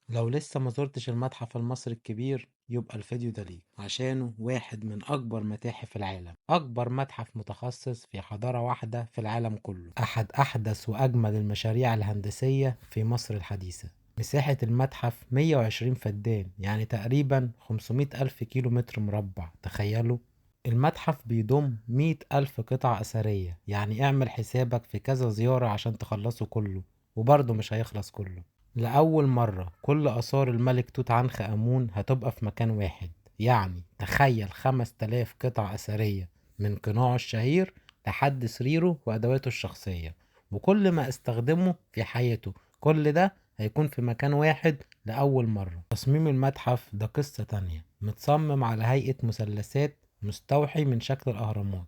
لو لسه ما زرتش المتحف المصري الكبير يبقى الفيديو ده ليك، عشانه واحد من أكبر متاحف العالم، أكبر متحف متخصص في حضارة واحدة في العالم كله، أحد أحدث وأجمل المشاريع الهندسية في مصر الحديثة. مساحة المتحف 120 فدان، يعني تقريبا 500 ألف كيلو متر مربع، تخيلوا. المتحف بيضم 100 ألف قطعة أثرية، يعني اعمل حسابك في كذا زيارة عشان تخلصه كله، وبرضه مش هيخلص كله. لأول مرة كل آثار الملك توت عنخ آمون هتبقى في مكان واحد، يعني تخيل 5000 قطعة أثرية من قناعه الشهير لحد سريره وأدواته الشخصية وكل ما استخدمه في حياته، كل ده هيكون في مكان واحد لأول مرة. تصميم المتحف ده قصة تانية، متصمم على هيئة مثلثات مستوحي من شكل الأهرامات،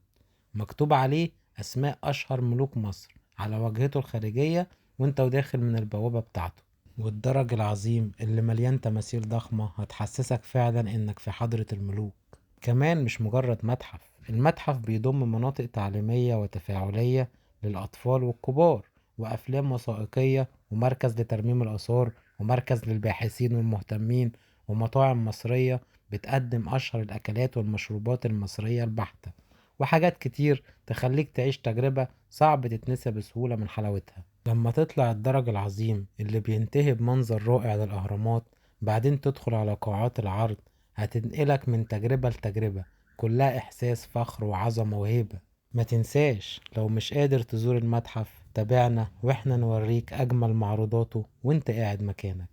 مكتوب عليه أسماء أشهر ملوك مصر على واجهته الخارجية وانت وداخل من البوابة بتاعته. والدرج العظيم اللي مليان تماثيل ضخمة هتحسسك فعلا انك في حضرة الملوك. كمان مش مجرد متحف، المتحف بيضم مناطق تعليمية وتفاعلية للأطفال والكبار، وأفلام وثائقية، ومركز لترميم الآثار، ومركز للباحثين والمهتمين، ومطاعم مصرية بتقدم أشهر الأكلات والمشروبات المصرية البحتة، وحاجات كتير تخليك تعيش تجربة صعب تتنسى بسهولة من حلاوتها. لما تطلع الدرج العظيم اللي بينتهي بمنظر رائع للأهرامات، بعدين تدخل على قاعات العرض، هتنقلك من تجربة لتجربة كلها إحساس فخر وعظمة وهيبة. ما تنساش، لو مش قادر تزور المتحف تابعنا واحنا نوريك أجمل معروضاته وانت قاعد مكانك.